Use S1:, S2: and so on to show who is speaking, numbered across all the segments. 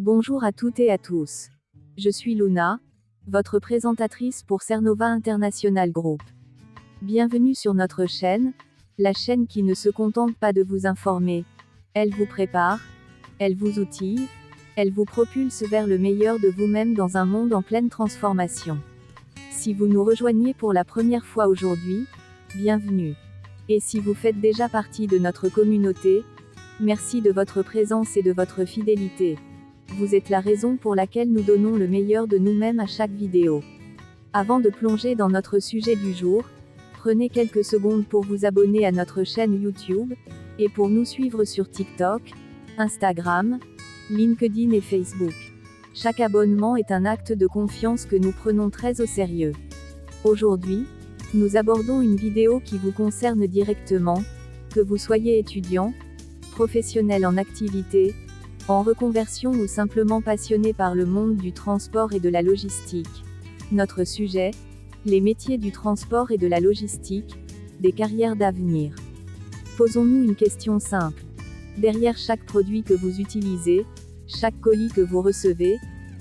S1: Bonjour à toutes et à tous. Je suis Luna, votre présentatrice pour Cernova International Group. Bienvenue sur notre chaîne, la chaîne qui ne se contente pas de vous informer. Elle vous prépare, elle vous outille, elle vous propulse vers le meilleur de vous-même dans un monde en pleine transformation. Si vous nous rejoignez pour la première fois aujourd'hui, bienvenue. Et si vous faites déjà partie de notre communauté, merci de votre présence et de votre fidélité. Vous êtes la raison pour laquelle nous donnons le meilleur de nous-mêmes à chaque vidéo. Avant de plonger dans notre sujet du jour, prenez quelques secondes pour vous abonner à notre chaîne YouTube, et pour nous suivre sur TikTok, Instagram, LinkedIn et Facebook. Chaque abonnement est un acte de confiance que nous prenons très au sérieux. Aujourd'hui, nous abordons une vidéo qui vous concerne directement, que vous soyez étudiant, professionnel en activité, en reconversion ou simplement passionné par le monde du transport et de la logistique. Notre sujet, les métiers du transport et de la logistique, des carrières d'avenir. Posons-nous une question simple. Derrière chaque produit que vous utilisez, chaque colis que vous recevez,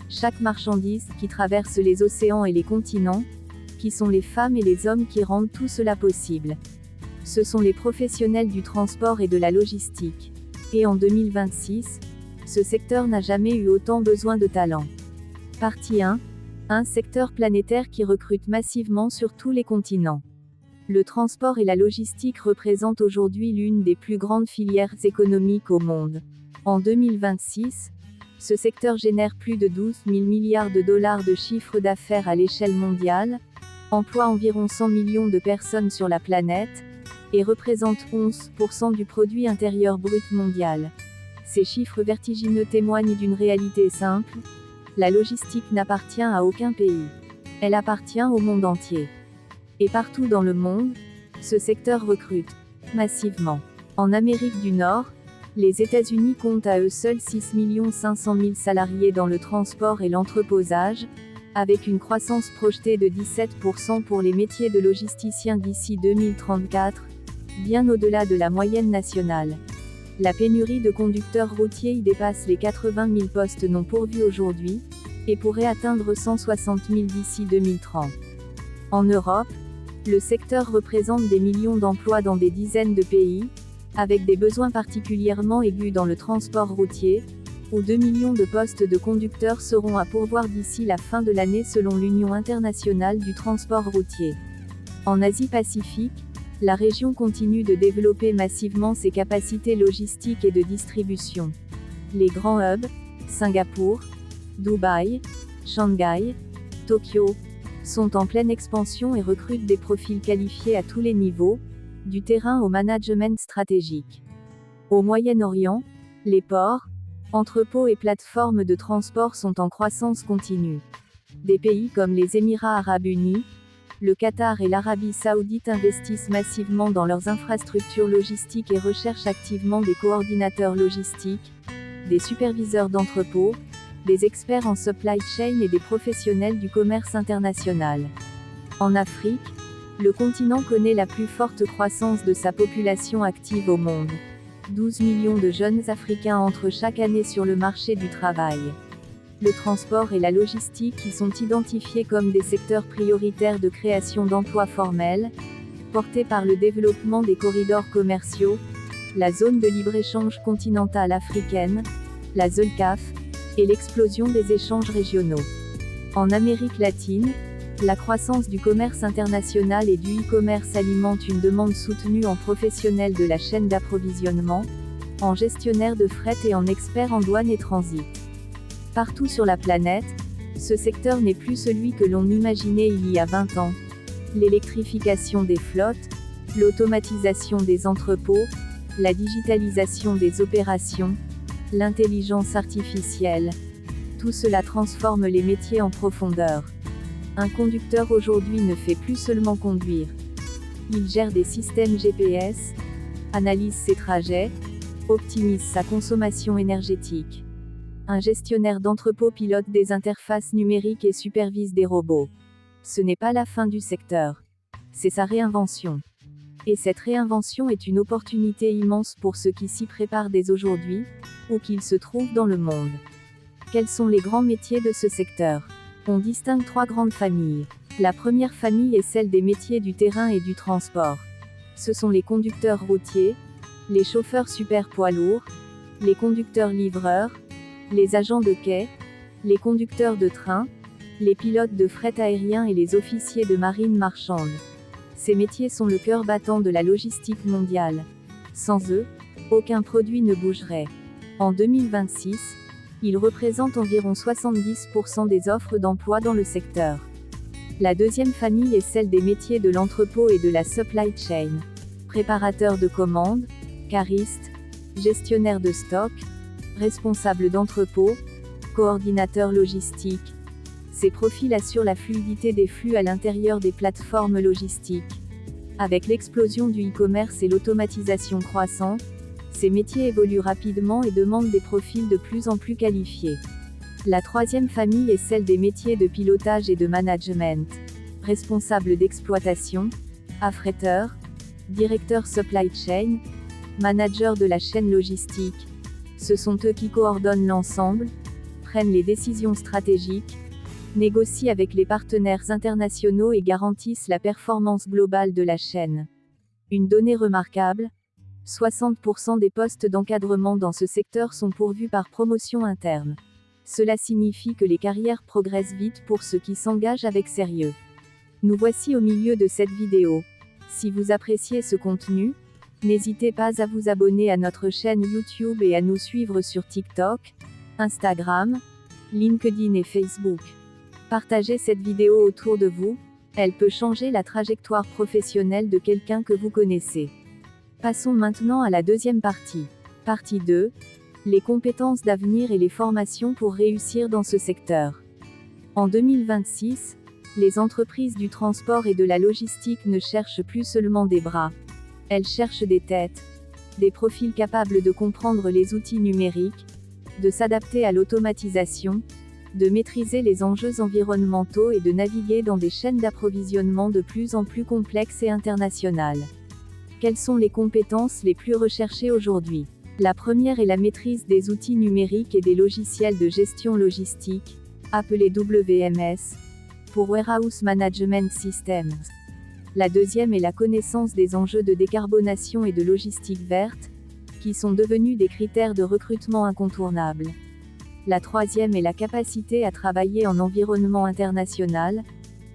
S1: chaque marchandise qui traverse les océans et les continents, qui sont les femmes et les hommes qui rendent tout cela possible? Ce sont les professionnels du transport et de la logistique. Et en 2026, ce secteur n'a jamais eu autant besoin de talent. Partie 1. Un secteur planétaire qui recrute massivement sur tous les continents. Le transport et la logistique représentent aujourd'hui l'une des plus grandes filières économiques au monde. En 2026, ce secteur génère plus de 12 000 milliards de dollars de chiffre d'affaires à l'échelle mondiale, emploie environ 100 millions de personnes sur la planète, et représente 11% du produit intérieur brut mondial. Ces chiffres vertigineux témoignent d'une réalité simple: la logistique n'appartient à aucun pays. Elle appartient au monde entier. Et partout dans le monde, ce secteur recrute massivement. En Amérique du Nord, les États-Unis comptent à eux seuls 6 500 000 salariés dans le transport et l'entreposage, avec une croissance projetée de 17% pour les métiers de logisticien d'ici 2034, bien au-delà de la moyenne nationale. La pénurie de conducteurs routiers y dépasse les 80 000 postes non pourvus aujourd'hui, et pourrait atteindre 160 000 d'ici 2030. En Europe, le secteur représente des millions d'emplois dans des dizaines de pays, avec des besoins particulièrement aigus dans le transport routier, où 2 millions de postes de conducteurs seront à pourvoir d'ici la fin de l'année selon l'Union internationale du transport routier. En Asie-Pacifique, la région continue de développer massivement ses capacités logistiques et de distribution. Les grands hubs, Singapour, Dubaï, Shanghai, Tokyo, sont en pleine expansion et recrutent des profils qualifiés à tous les niveaux, du terrain au management stratégique. Au Moyen-Orient, les ports, entrepôts et plateformes de transport sont en croissance continue. Des pays comme les Émirats arabes unis, le Qatar et l'Arabie saoudite investissent massivement dans leurs infrastructures logistiques et recherchent activement des coordinateurs logistiques, des superviseurs d'entrepôts, des experts en supply chain et des professionnels du commerce international. En Afrique, le continent connaît la plus forte croissance de sa population active au monde. 12 millions de jeunes Africains entrent chaque année sur le marché du travail. Le transport et la logistique y sont identifiés comme des secteurs prioritaires de création d'emplois formels, portés par le développement des corridors commerciaux, la zone de libre-échange continentale africaine, la ZLECAf, et l'explosion des échanges régionaux. En Amérique latine, la croissance du commerce international et du e-commerce alimente une demande soutenue en professionnels de la chaîne d'approvisionnement, en gestionnaires de fret et en experts en douane et transit. Partout sur la planète, ce secteur n'est plus celui que l'on imaginait il y a 20 ans. L'électrification des flottes, l'automatisation des entrepôts, la digitalisation des opérations, l'intelligence artificielle. Tout cela transforme les métiers en profondeur. Un conducteur aujourd'hui ne fait plus seulement conduire. Il gère des systèmes GPS, analyse ses trajets, optimise sa consommation énergétique. Un gestionnaire d'entrepôt pilote des interfaces numériques et supervise des robots. Ce n'est pas la fin du secteur. C'est sa réinvention. Et cette réinvention est une opportunité immense pour ceux qui s'y préparent dès aujourd'hui, où qu'ils se trouvent dans le monde. Quels sont les grands métiers de ce secteur? On distingue 3 grandes familles. La première famille est celle des métiers du terrain et du transport. Ce sont les conducteurs routiers, les chauffeurs super poids lourds, les conducteurs livreurs, les agents de quai, les conducteurs de train, les pilotes de fret aérien et les officiers de marine marchande. Ces métiers sont le cœur battant de la logistique mondiale. Sans eux, aucun produit ne bougerait. En 2026, ils représentent environ 70% des offres d'emploi dans le secteur. La deuxième famille est celle des métiers de l'entrepôt et de la supply chain. Préparateurs de commandes, caristes, gestionnaires de stock, responsables d'entrepôt, coordinateurs logistiques. Ces profils assurent la fluidité des flux à l'intérieur des plateformes logistiques. Avec l'explosion du e-commerce et l'automatisation croissante, ces métiers évoluent rapidement et demandent des profils de plus en plus qualifiés. La troisième famille est celle des métiers de pilotage et de management. Responsables d'exploitation, affréteurs, directeurs supply chain, managers de la chaîne logistique. Ce sont eux qui coordonnent l'ensemble, prennent les décisions stratégiques, négocient avec les partenaires internationaux et garantissent la performance globale de la chaîne. Une donnée remarquable, 60% des postes d'encadrement dans ce secteur sont pourvus par promotion interne. Cela signifie que les carrières progressent vite pour ceux qui s'engagent avec sérieux. Nous voici au milieu de cette vidéo. Si vous appréciez ce contenu, n'hésitez pas à vous abonner à notre chaîne YouTube et à nous suivre sur TikTok, Instagram, LinkedIn et Facebook. Partagez cette vidéo autour de vous, elle peut changer la trajectoire professionnelle de quelqu'un que vous connaissez. Passons maintenant à la deuxième partie. Partie 2. Les compétences d'avenir et les formations pour réussir dans ce secteur. En 2026, les entreprises du transport et de la logistique ne cherchent plus seulement des bras. Elles cherchent des têtes, des profils capables de comprendre les outils numériques, de s'adapter à l'automatisation, de maîtriser les enjeux environnementaux et de naviguer dans des chaînes d'approvisionnement de plus en plus complexes et internationales. Quelles sont les compétences les plus recherchées aujourd'hui? La première est la maîtrise des outils numériques et des logiciels de gestion logistique, appelés WMS, pour Warehouse Management Systems. La deuxième est la connaissance des enjeux de décarbonation et de logistique verte, qui sont devenus des critères de recrutement incontournables. La troisième est la capacité à travailler en environnement international,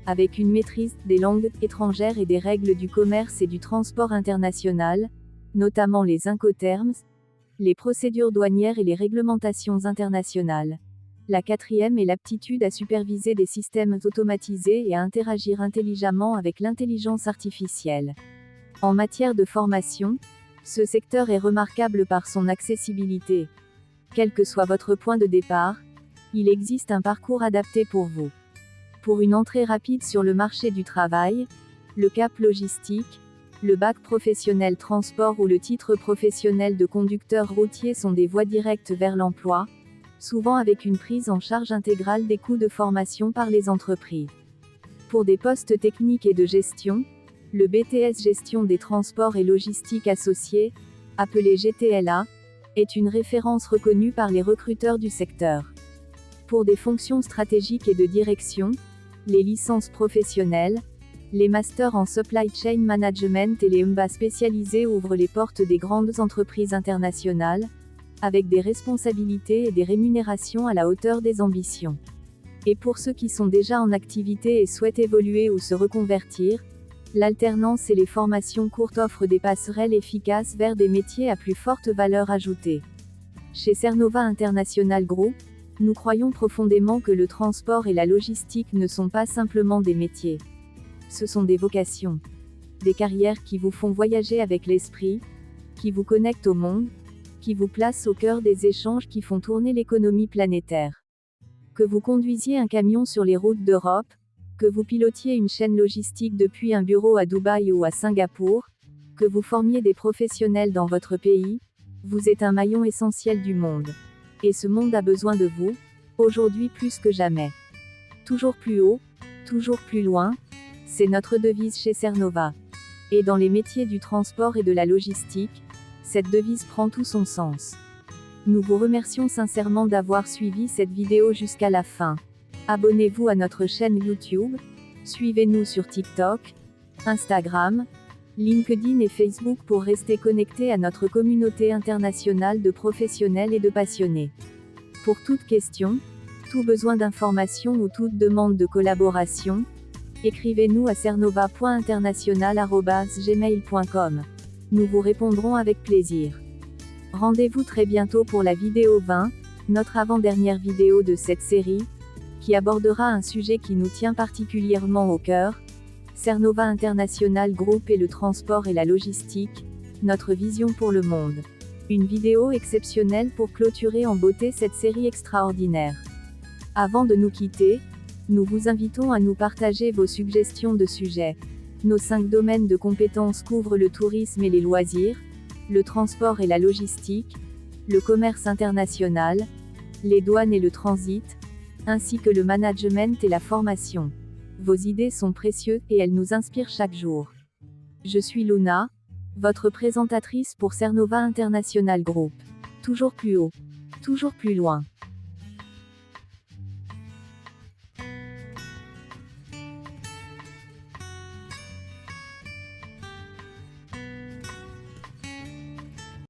S1: avec une maîtrise des langues étrangères et des règles du commerce et du transport international, notamment les Incoterms, les procédures douanières et les réglementations internationales. La quatrième est l'aptitude à superviser des systèmes automatisés et à interagir intelligemment avec l'intelligence artificielle. En matière de formation, ce secteur est remarquable par son accessibilité. Quel que soit votre point de départ, il existe un parcours adapté pour vous. Pour une entrée rapide sur le marché du travail, le CAP logistique, le bac professionnel transport ou le titre professionnel de conducteur routier sont des voies directes vers l'emploi, souvent avec une prise en charge intégrale des coûts de formation par les entreprises. Pour des postes techniques et de gestion, le BTS Gestion des transports et logistique associés, appelé GTLA, est une référence reconnue par les recruteurs du secteur. Pour des fonctions stratégiques et de direction, les licences professionnelles, les masters en supply chain management et les MBA spécialisés ouvrent les portes des grandes entreprises internationales, avec des responsabilités et des rémunérations à la hauteur des ambitions. Et pour ceux qui sont déjà en activité et souhaitent évoluer ou se reconvertir, l'alternance et les formations courtes offrent des passerelles efficaces vers des métiers à plus forte valeur ajoutée. Chez Cernova International Group, nous croyons profondément que le transport et la logistique ne sont pas simplement des métiers. Ce sont des vocations. Des carrières qui vous font voyager avec l'esprit, qui vous connectent au monde, qui vous placent au cœur des échanges qui font tourner l'économie planétaire. Que vous conduisiez un camion sur les routes d'Europe, que vous pilotiez une chaîne logistique depuis un bureau à Dubaï ou à Singapour, que vous formiez des professionnels dans votre pays, vous êtes un maillon essentiel du monde. Et ce monde a besoin de vous, aujourd'hui plus que jamais. Toujours plus haut, toujours plus loin, c'est notre devise chez Cernova. Et dans les métiers du transport et de la logistique, cette devise prend tout son sens. Nous vous remercions sincèrement d'avoir suivi cette vidéo jusqu'à la fin. Abonnez-vous à notre chaîne YouTube, suivez-nous sur TikTok, Instagram, LinkedIn et Facebook pour rester connecté à notre communauté internationale de professionnels et de passionnés. Pour toute question, tout besoin d'information ou toute demande de collaboration, écrivez-nous à cernova.international@gmail.com. Nous vous répondrons avec plaisir. Rendez-vous très bientôt pour la vidéo 20, notre avant-dernière vidéo de cette série, qui abordera un sujet qui nous tient particulièrement au cœur, Cernova International Group et le transport et la logistique, notre vision pour le monde. Une vidéo exceptionnelle pour clôturer en beauté cette série extraordinaire. Avant de nous quitter, nous vous invitons à nous partager vos suggestions de sujets. Nos 5 domaines de compétences couvrent le tourisme et les loisirs, le transport et la logistique, le commerce international, les douanes et le transit, ainsi que le management et la formation. Vos idées sont précieuses et elles nous inspirent chaque jour. Je suis Luna, votre présentatrice pour Cernova International Group. Toujours plus haut, toujours plus loin.